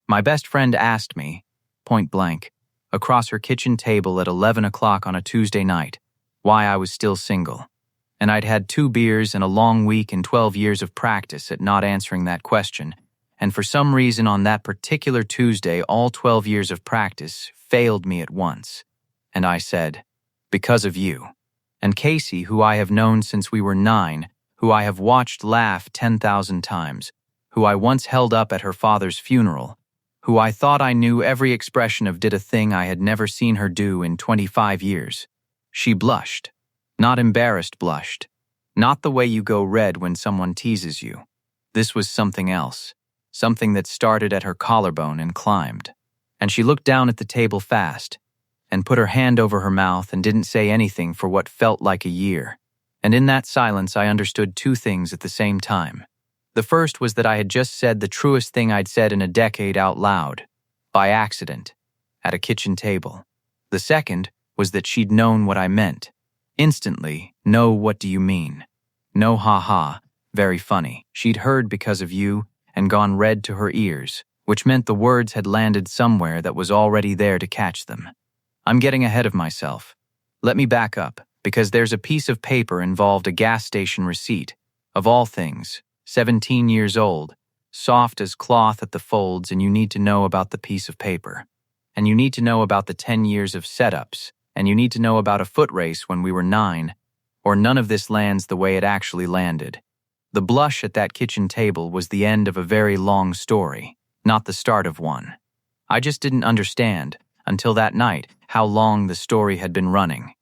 My best friend asked me, point blank, across her kitchen table at 11 o'clock on a Tuesday night, why I was still single. And I'd had 2 beers and a long week and 12 years of practice at not answering that question, and for some reason on that particular Tuesday, all 12 years of practice failed me at once. And I said, because of you. And Casey, who I have known since we were 9, who I have watched laugh 10,000 times, who I once held up at her father's funeral, who I thought I knew every expression of, did a thing I had never seen her do in 25 years. She blushed. Not embarrassed blushed. Not the way you go red when someone teases you. This was something else. Something that started at her collarbone and climbed. And she looked down at the table fast, and put her hand over her mouth and didn't say anything for what felt like a year. And in that silence I understood 2 things at the same time. The first was that I had just said the truest thing I'd said in a decade out loud, by accident, at a kitchen table. The second was that she'd known what I meant. Instantly, no, what do you mean? No, ha, very funny. She'd heard because of you and gone red to her ears, which meant the words had landed somewhere that was already there to catch them. I'm getting ahead of myself. Let me back up, because there's a piece of paper involved, a gas station receipt. Of all things, 17 years old, soft as cloth at the folds, and you need to know about the piece of paper. And you need to know about the 10 years of setups, and you need to know about a foot race when we were 9, or none of this lands the way it actually landed. The blush at that kitchen table was the end of a very long story, not the start of one. I just didn't understand, until that night, how long the story had been running.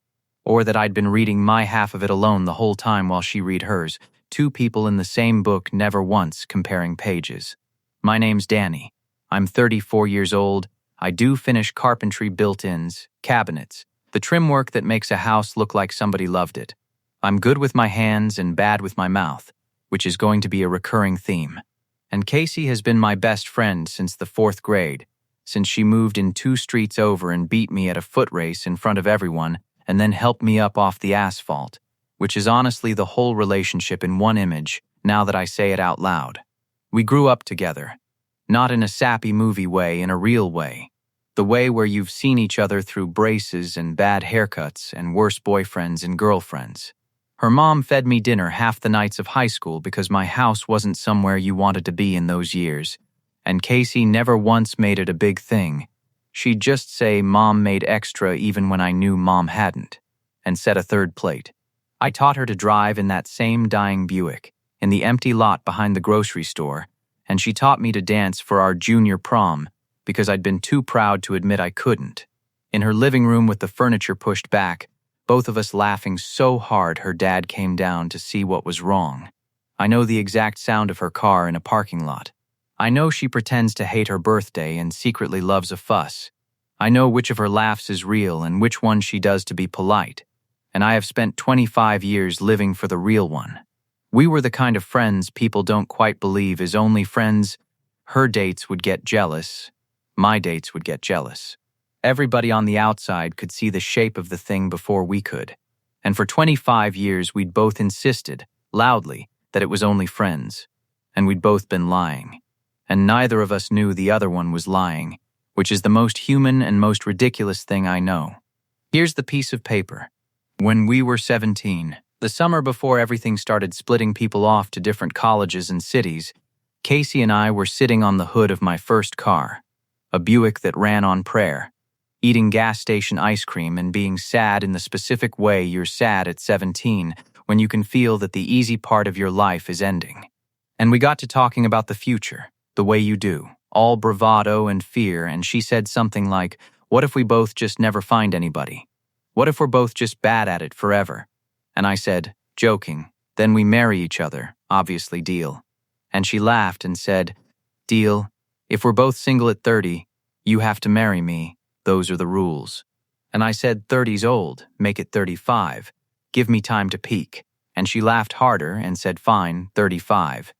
Or that I'd been reading my half of it alone the whole time while she read hers, 2 people in the same book, never once comparing pages. My name's Danny. I'm 34 years old. I do finish carpentry, built-ins, cabinets, the trim work that makes a house look like somebody loved it. I'm good with my hands and bad with my mouth, which is going to be a recurring theme. And Casey has been my best friend since the 4th grade, since she moved in 2 streets over and beat me at a foot race in front of everyone and then helped me up off the asphalt, which is honestly the whole relationship in one image, now that I say it out loud. We grew up together. Not in a sappy movie way, in a real way. The way where you've seen each other through braces and bad haircuts and worse boyfriends and girlfriends. Her mom fed me dinner half the nights of high school because my house wasn't somewhere you wanted to be in those years, and Casey never once made it a big thing. She'd just say Mom made extra even when I knew Mom hadn't, and set a 3rd plate. I taught her to drive in that same dying Buick, in the empty lot behind the grocery store, and she taught me to dance for our junior prom because I'd been too proud to admit I couldn't. In her living room with the furniture pushed back, both of us laughing so hard her dad came down to see what was wrong. I know the exact sound of her car in a parking lot. I know she pretends to hate her birthday and secretly loves a fuss. I know which of her laughs is real and which one she does to be polite. And I have spent 25 years living for the real one. We were the kind of friends people don't quite believe is only friends. Her dates would get jealous. My dates would get jealous. Everybody on the outside could see the shape of the thing before we could. And for 25 years we'd both insisted, loudly, that it was only friends. And we'd both been lying. And neither of us knew the other one was lying, which is the most human and most ridiculous thing I know. Here's the piece of paper. When we were 17, the summer before everything started splitting people off to different colleges and cities, Casey and I were sitting on the hood of my first car, a Buick that ran on prayer, eating gas station ice cream and being sad in the specific way you're sad at 17 when you can feel that the easy part of your life is ending. And we got to talking about the future, the way you do, all bravado and fear, and she said something like, what if we both just never find anybody? What if we're both just bad at it forever? And I said, joking, then we marry each other, obviously deal. And she laughed and said, deal, if we're both single at 30, you have to marry me, those are the rules. And I said, 30's old, make it 35, give me time to peak. And she laughed harder and said, fine, 35.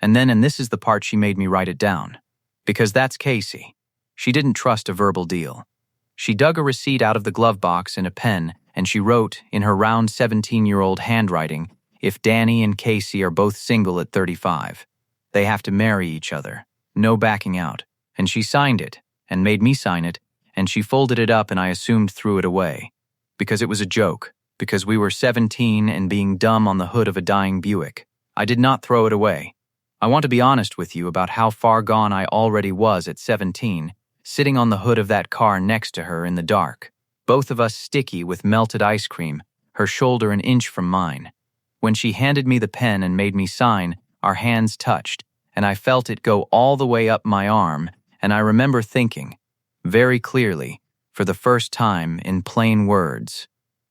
And then, and this is the part she made me write it down, because that's Casey. She didn't trust a verbal deal. She dug a receipt out of the glove box in a pen, and she wrote, in her round 17-year-old handwriting, if Danny and Casey are both single at 35. They have to marry each other. No backing out. And she signed it, and made me sign it, and she folded it up and I assumed threw it away. Because it was a joke, because we were 17 and being dumb on the hood of a dying Buick. I did not throw it away. I want to be honest with you about how far gone I already was at 17, sitting on the hood of that car next to her in the dark. Both of us sticky with melted ice cream, her shoulder an inch from mine. When she handed me the pen and made me sign, our hands touched, and I felt it go all the way up my arm, and I remember thinking, very clearly, for the first time in plain words,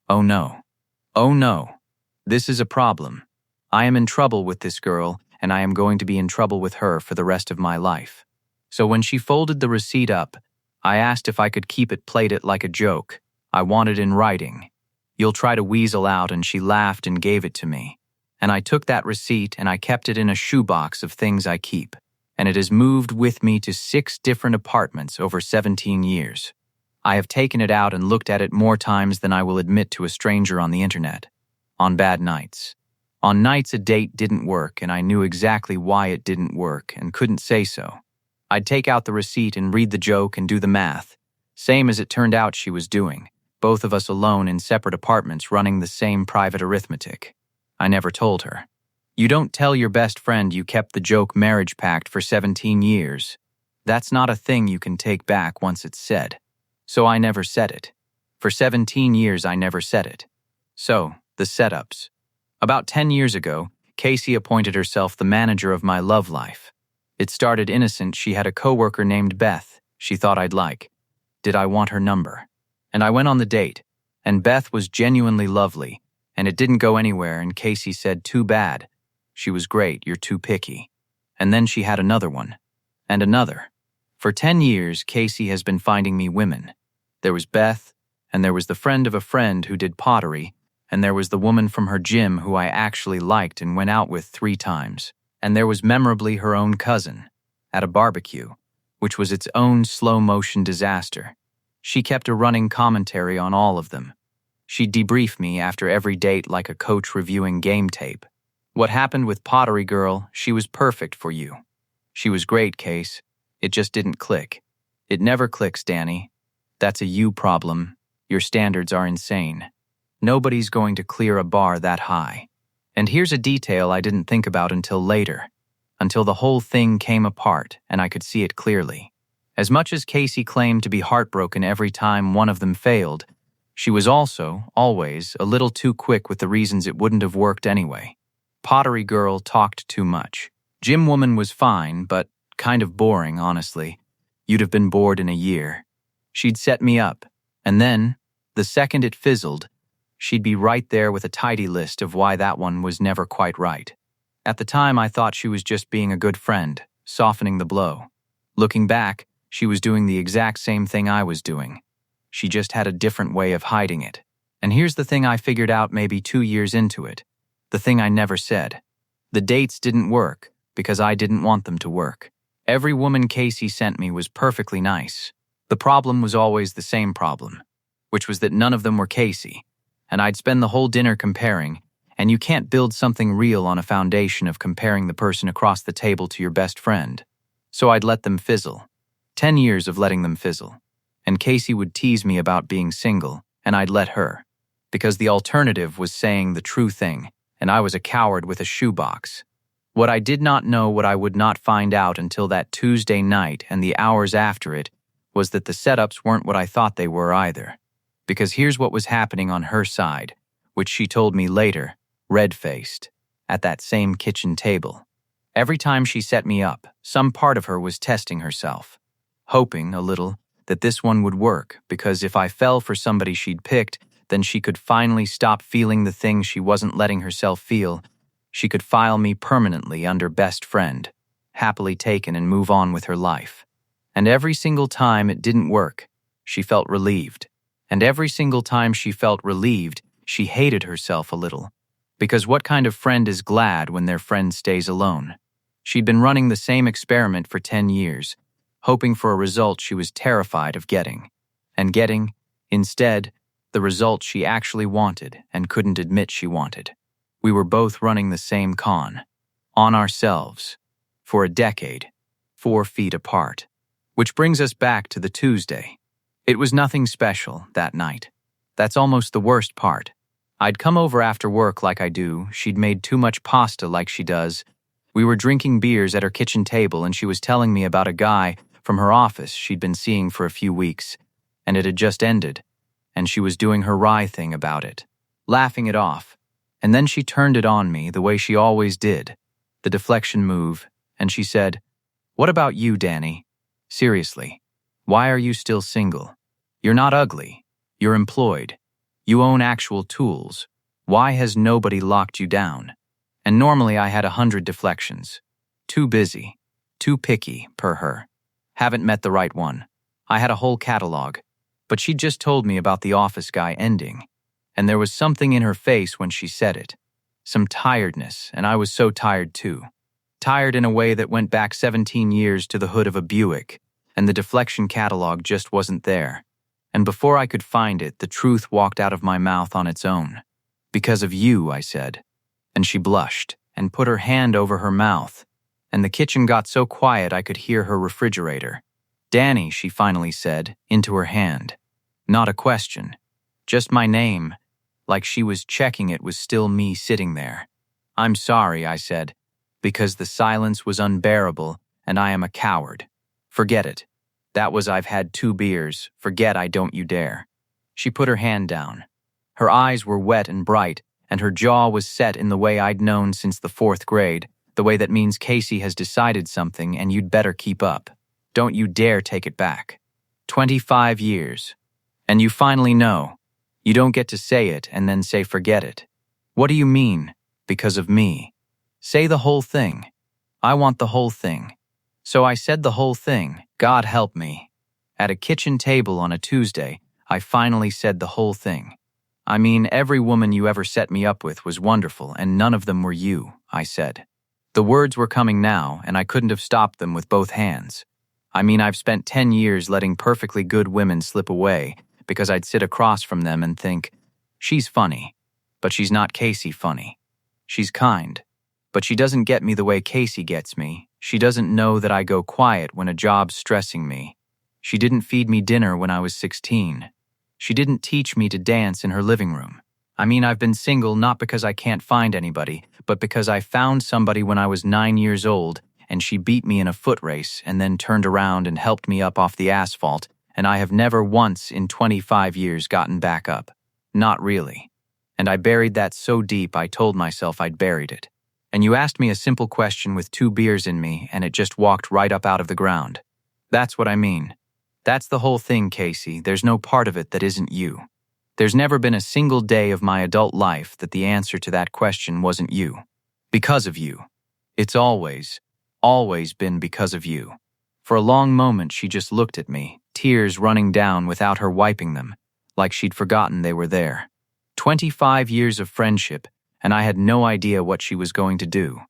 oh no. Oh no. This is a problem. I am in trouble with this girl, and I am going to be in trouble with her for the rest of my life. So when she folded the receipt up, I asked if I could keep it, played it like a joke. I want it in writing. You'll try to weasel out, and she laughed and gave it to me. And I took that receipt and I kept it in a shoebox of things I keep. And it has moved with me to 6 different apartments over 17 years. I have taken it out and looked at it more times than I will admit to a stranger on the internet. On bad nights. On nights a date didn't work and I knew exactly why it didn't work and couldn't say so. I'd take out the receipt and read the joke and do the math. Same as it turned out she was doing. Both of us alone in separate apartments running the same private arithmetic. I never told her. You don't tell your best friend you kept the joke marriage pact for 17 years. That's not a thing you can take back once it's said. So I never said it. For 17 years I never said it. So, the setups. About 10 years ago, Casey appointed herself the manager of my love life. It started innocent. She had a coworker named Beth she thought I'd like. Did I want her number? And I went on the date, and Beth was genuinely lovely, and it didn't go anywhere, and Casey said, too bad. She was great, you're too picky. And then she had another one. And another. For 10 years, Casey has been finding me women. There was Beth, and there was the friend of a friend who did pottery, and there was the woman from her gym who I actually liked and went out with 3 times. And there was memorably her own cousin, at a barbecue, which was its own slow-motion disaster. She kept a running commentary on all of them. She'd debrief me after every date like a coach reviewing game tape. What happened with Pottery Girl, she was perfect for you. She was great, Case. It just didn't click. It never clicks, Danny. That's a you problem. Your standards are insane. Nobody's going to clear a bar that high. And here's a detail I didn't think about until later. Until the whole thing came apart and I could see it clearly. As much as Casey claimed to be heartbroken every time one of them failed, she was also, always, a little too quick with the reasons it wouldn't have worked anyway. Pottery Girl talked too much. Gym Woman was fine, but kind of boring, honestly. You'd have been bored in a year. She'd set me up, and then, the second it fizzled, she'd be right there with a tidy list of why that one was never quite right. At the time, I thought she was just being a good friend, softening the blow. Looking back, she was doing the exact same thing I was doing. She just had a different way of hiding it. And here's the thing I figured out maybe 2 years into it. The thing I never said. The dates didn't work because I didn't want them to work. Every woman Casey sent me was perfectly nice. The problem was always the same problem, which was that none of them were Casey. And I'd spend the whole dinner comparing, and you can't build something real on a foundation of comparing the person across the table to your best friend. So I'd let them fizzle. 10 years of letting them fizzle. And Casey would tease me about being single, and I'd let her. Because the alternative was saying the true thing, and I was a coward with a shoebox. What I did not know, what I would not find out until that Tuesday night and the hours after it, was that the setups weren't what I thought they were either. Because here's what was happening on her side, which she told me later, red-faced, at that same kitchen table. Every time she set me up, some part of her was testing herself. Hoping, a little, that this one would work, because if I fell for somebody she'd picked, then she could finally stop feeling the things she wasn't letting herself feel. She could file me permanently under best friend, happily taken and move on with her life. And every single time it didn't work, she felt relieved. And every single time she felt relieved, she hated herself a little. Because what kind of friend is glad when their friend stays alone? She'd been running the same experiment for 10 years, hoping for a result she was terrified of getting. And getting, instead, the result she actually wanted and couldn't admit she wanted. We were both running the same con. On ourselves. For a decade. 4 feet apart. Which brings us back to the Tuesday. It was nothing special that night. That's almost the worst part. I'd come over after work like I do, she'd made too much pasta like she does. We were drinking beers at her kitchen table and she was telling me about a guy from her office she'd been seeing for a few weeks, and it had just ended, and she was doing her wry thing about it, laughing it off. And then she turned it on me the way she always did, the deflection move, and she said, "What about you, Danny? Seriously, why are you still single? You're not ugly. You're employed. You own actual tools. Why has nobody locked you down?" And normally I had 100 deflections. Too busy. Too picky, per her. Haven't met the right one. I had a whole catalog. But she just told me about the office guy ending. And there was something in her face when she said it. Some tiredness, and I was so tired too. Tired in a way that went back 17 years to the hood of a Buick, and the deflection catalog just wasn't there. And before I could find it, the truth walked out of my mouth on its own. "Because of you," I said. And she blushed and put her hand over her mouth, and the kitchen got so quiet I could hear her refrigerator. "Danny," she finally said, into her hand. Not a question. Just my name, like she was checking it was still me sitting there. "I'm sorry," I said, "because the silence was unbearable and I am a coward. Forget it. That was I've had 2 beers. Forget I don't you dare." She put her hand down. Her eyes were wet and bright, and her jaw was set in the way I'd known since the 4th grade, the way that means Casey has decided something and you'd better keep up. Don't you dare take it back. 25 years. And you finally know. You don't get to say it and then say forget it. What do you mean? Because of me. Say the whole thing. I want the whole thing. So I said the whole thing, God help me. At a kitchen table on a Tuesday, I finally said the whole thing. "I mean, every woman you ever set me up with was wonderful, and none of them were you," I said. The words were coming now, and I couldn't have stopped them with both hands. I mean, I've spent 10 years letting perfectly good women slip away because I'd sit across from them and think, she's funny, but she's not Casey funny. She's kind, but she doesn't get me the way Casey gets me. She doesn't know that I go quiet when a job's stressing me. She didn't feed me dinner when I was 16. She didn't teach me to dance in her living room. I mean, I've been single not because I can't find anybody, but because I found somebody when I was 9 years old, and she beat me in a foot race and then turned around and helped me up off the asphalt, and I have never once in 25 years gotten back up. Not really. And I buried that so deep I told myself I'd buried it. And you asked me a simple question with 2 beers in me, and it just walked right up out of the ground. That's what I mean. That's the whole thing, Casey. There's no part of it that isn't you. There's never been a single day of my adult life that the answer to that question wasn't you. Because of you. It's always been because of you. For a long moment she just looked at me, tears running down without her wiping them, like she'd forgotten they were there. 25 years of friendship, and I had no idea what she was going to do.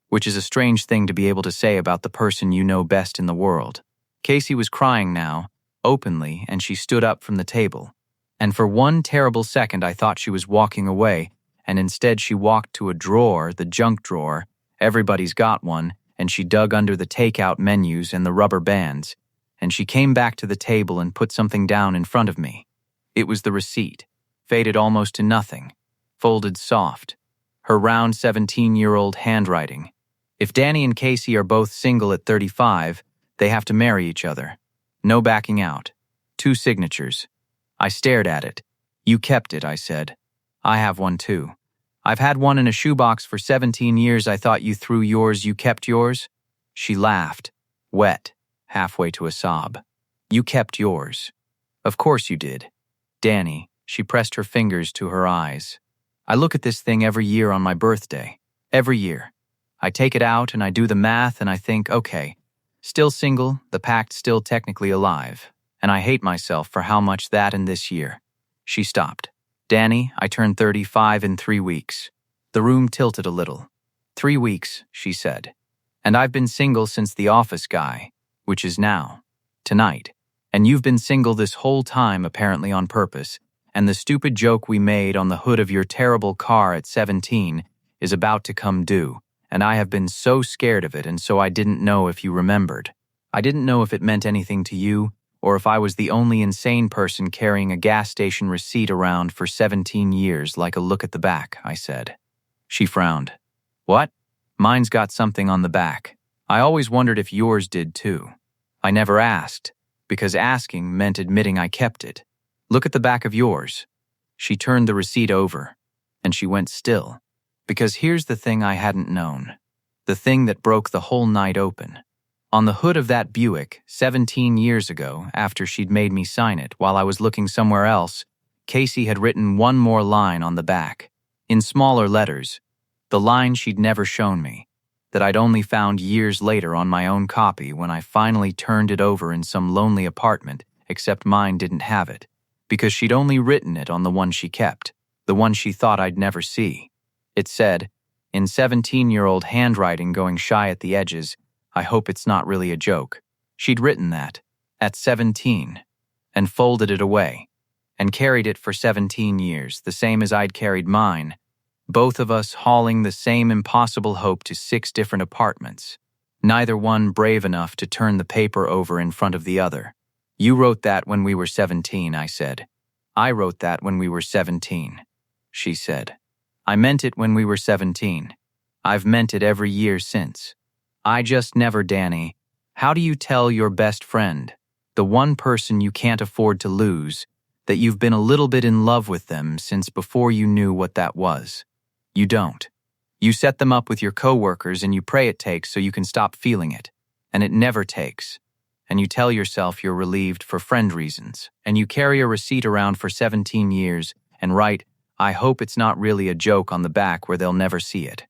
Which is a strange thing to be able to say about the person you know best in the world. Casey was crying now, openly, and she stood up from the table. And for one terrible second I thought she was walking away, and instead she walked to a drawer, the junk drawer, everybody's got one, and she dug under the takeout menus and the rubber bands, and she came back to the table and put something down in front of me. It was the receipt, faded almost to nothing, folded soft, her round 17-year-old handwriting. If Danny and Casey are both single at 35, they have to marry each other. No backing out. 2 signatures. I stared at it. "You kept it," I said. "I have one too. I've had one in a shoebox for 17 years. I thought you threw yours, you kept yours?" She laughed, wet, halfway to a sob. "You kept yours. Of course you did. Danny," she pressed her fingers to her eyes. "I look at this thing every year on my birthday. Every year. I take it out and I do the math and I think, okay, still single, the pact still technically alive, and I hate myself for how much that in this year." She stopped. "Danny, I turned 35 in 3 weeks." The room tilted a little. 3 weeks, she said. "And I've been single since the office guy, which is now, tonight. And you've been single this whole time apparently on purpose, and the stupid joke we made on the hood of your terrible car at 17 is about to come due, and I have been so scared of it and so I didn't know if you remembered. I didn't know if it meant anything to you, or if I was the only insane person carrying a gas station receipt around for 17 years like a look at the back, I said. She frowned. What? Mine's got something on the back. I always wondered if yours did too. I never asked, because asking meant admitting I kept it. Look at the back of yours. She turned the receipt over, and she went still. Because here's the thing I hadn't known. The thing that broke the whole night open. On the hood of that Buick, 17 years ago, after she'd made me sign it while I was looking somewhere else, Casey had written one more line on the back, in smaller letters, the line she'd never shown me, that I'd only found years later on my own copy when I finally turned it over in some lonely apartment, except mine didn't have it, because she'd only written it on the one she kept, the one she thought I'd never see. It said, in 17-year-old handwriting going shy at the edges, I hope it's not really a joke. She'd written that, at 17, and folded it away, and carried it for 17 years, the same as I'd carried mine, both of us hauling the same impossible hope to 6 different apartments, neither one brave enough to turn the paper over in front of the other. You wrote that when we were 17, I said. I wrote that when we were 17, she said. I meant it when we were 17. I've meant it every year since. I just never, Danny. How do you tell your best friend, the one person you can't afford to lose, that you've been a little bit in love with them since before you knew what that was? You don't. You set them up with your coworkers and you pray it takes so you can stop feeling it. And it never takes. And you tell yourself you're relieved for friend reasons. And you carry a receipt around for 17 years and write, I hope it's not really a joke on the back where they'll never see it.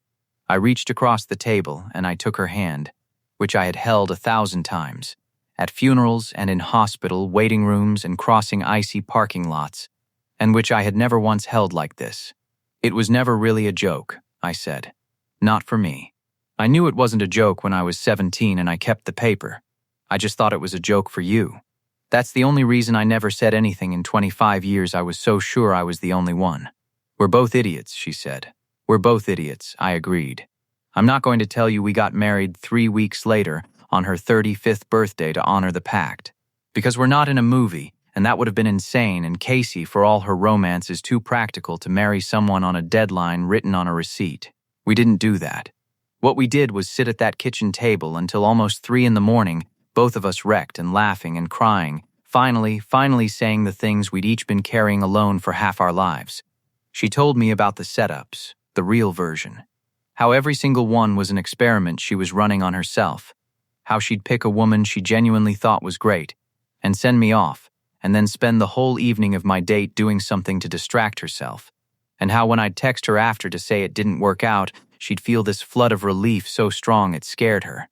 I reached across the table and I took her hand, which I had held 1,000 times, at funerals and in hospital waiting rooms and crossing icy parking lots, and which I had never once held like this. It was never really a joke, I said. Not for me. I knew it wasn't a joke when I was 17 and I kept the paper. I just thought it was a joke for you. That's the only reason I never said anything in 25 years. I was so sure I was the only one. We're both idiots, she said. We're both idiots, I agreed. I'm not going to tell you we got married 3 weeks later on her 35th birthday to honor the pact. Because we're not in a movie, and that would have been insane, and Casey, for all her romance, is too practical to marry someone on a deadline written on a receipt. We didn't do that. What we did was sit at that kitchen table until almost 3 in the morning, both of us wrecked and laughing and crying, finally saying the things we'd each been carrying alone for half our lives. She told me about the setups, the real version. How every single one was an experiment she was running on herself. How she'd pick a woman she genuinely thought was great, and send me off, and then spend the whole evening of my date doing something to distract herself. And how when I'd text her after to say it didn't work out, she'd feel this flood of relief so strong it scared her.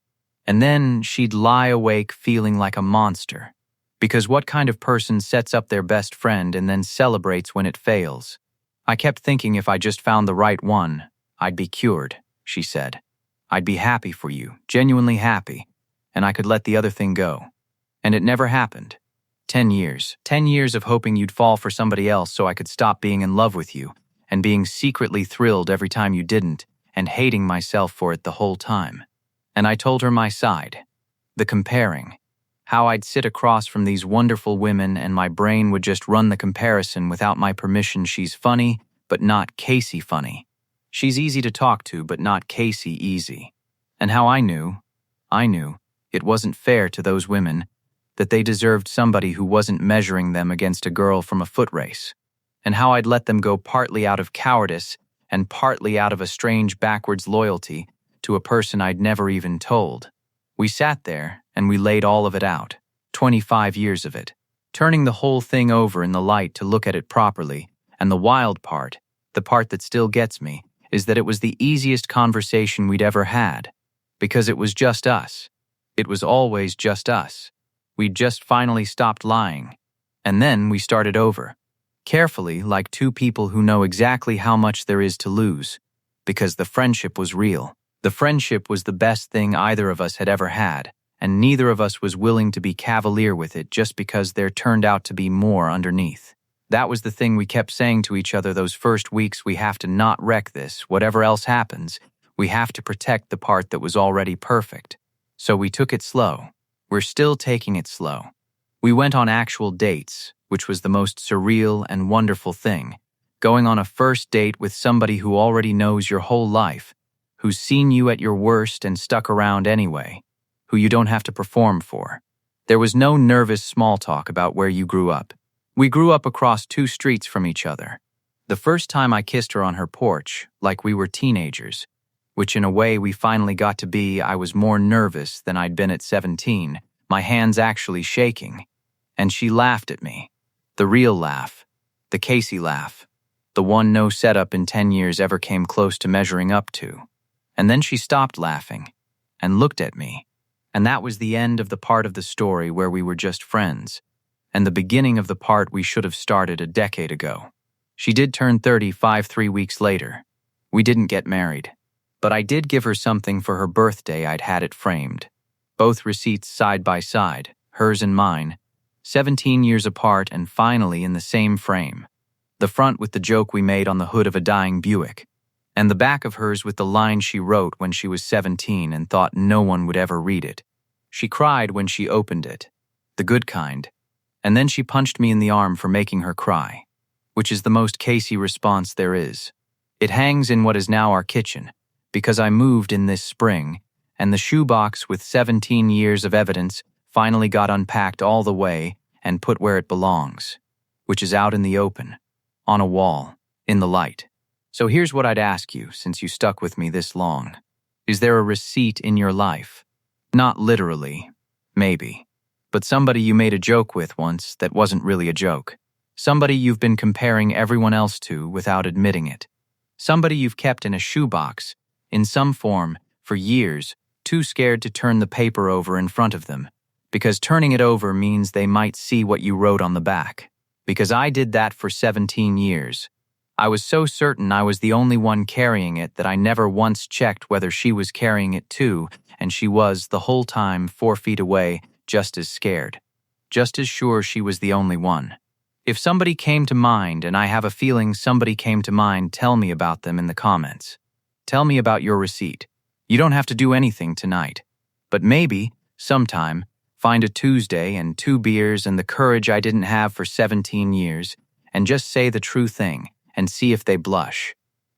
And then she'd lie awake feeling like a monster. Because what kind of person sets up their best friend and then celebrates when it fails? I kept thinking if I just found the right one, I'd be cured, she said. I'd be happy for you, genuinely happy, and I could let the other thing go. And it never happened. 10 years. 10 years of hoping you'd fall for somebody else so I could stop being in love with you, and being secretly thrilled every time you didn't, and hating myself for it the whole time. And I told her my side. The comparing. How I'd sit across from these wonderful women and my brain would just run the comparison without my permission. She's funny, but not Casey funny. She's easy to talk to, but not Casey easy. And how I knew it wasn't fair to those women, that they deserved somebody who wasn't measuring them against a girl from a foot race. And how I'd let them go partly out of cowardice and partly out of a strange backwards loyalty to a person I'd never even told. We sat there and we laid all of it out, 25 years of it, turning the whole thing over in the light to look at it properly, and the wild part, the part that still gets me, is that it was the easiest conversation we'd ever had, because it was just us. It was always just us. We'd just finally stopped lying, and then we started over, carefully like two people who know exactly how much there is to lose, because the friendship was real. The friendship was the best thing either of us had ever had, and neither of us was willing to be cavalier with it just because there turned out to be more underneath. That was the thing we kept saying to each other those first weeks. We have to not wreck this, whatever else happens. We have to protect the part that was already perfect. So we took it slow. We're still taking it slow. We went on actual dates, which was the most surreal and wonderful thing. Going on a first date with somebody who already knows your whole life, who's seen you at your worst and stuck around anyway, who you don't have to perform for. There was no nervous small talk about where you grew up. We grew up across 2 streets from each other. The first time I kissed her on her porch, like we were teenagers, which in a way we finally got to be, I was more nervous than I'd been at 17, my hands actually shaking. And she laughed at me. The real laugh. The Casey laugh. The one no setup in 10 years ever came close to measuring up to. And then she stopped laughing and looked at me. And that was the end of the part of the story where we were just friends, and the beginning of the part we should have started a decade ago. She did turn 35 3 weeks later. We didn't get married, but I did give her something for her birthday. I'd had it framed. Both receipts side by side, hers and mine, 17 years apart and finally in the same frame. The front with the joke we made on the hood of a dying Buick, and the back of hers with the line she wrote when she was 17 and thought no one would ever read it. She cried when she opened it, the good kind, and then she punched me in the arm for making her cry, which is the most Casey response there is. It hangs in what is now our kitchen, because I moved in this spring, and the shoebox with 17 years of evidence finally got unpacked all the way and put where it belongs, which is out in the open, on a wall, in the light. So here's what I'd ask you, since you stuck with me this long. Is there a receipt in your life? Not literally, maybe, but somebody you made a joke with once that wasn't really a joke. Somebody you've been comparing everyone else to without admitting it. Somebody you've kept in a shoebox, in some form, for years, too scared to turn the paper over in front of them, because turning it over means they might see what you wrote on the back. Because I did that for 17 years. I was so certain I was the only one carrying it that I never once checked whether she was carrying it too, and she was, the whole time, 4 feet away, just as scared. Just as sure she was the only one. If somebody came to mind, and I have a feeling somebody came to mind, tell me about them in the comments. Tell me about your receipt. You don't have to do anything tonight. But maybe, sometime, find a Tuesday and 2 beers and the courage I didn't have for 17 years, and just say the true thing, and see if they blush.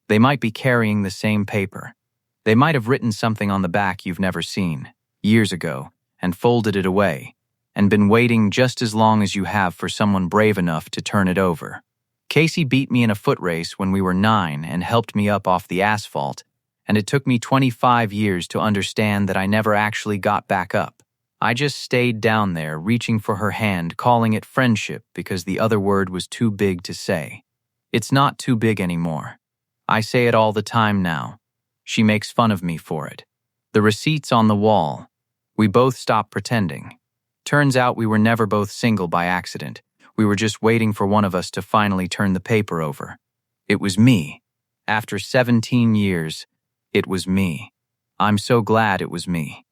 They might be carrying the same paper. They might have written something on the back you've never seen, years ago, and folded it away, and been waiting just as long as you have for someone brave enough to turn it over. Casey beat me in a foot race when we were 9 and helped me up off the asphalt, and it took me 25 years to understand that I never actually got back up. I just stayed down there, reaching for her hand, calling it friendship because the other word was too big to say. It's not too big anymore. I say it all the time now. She makes fun of me for it. The receipt's on the wall. We both stopped pretending. Turns out we were never both single by accident. We were just waiting for one of us to finally turn the paper over. It was me. After 17 years, it was me. I'm so glad it was me.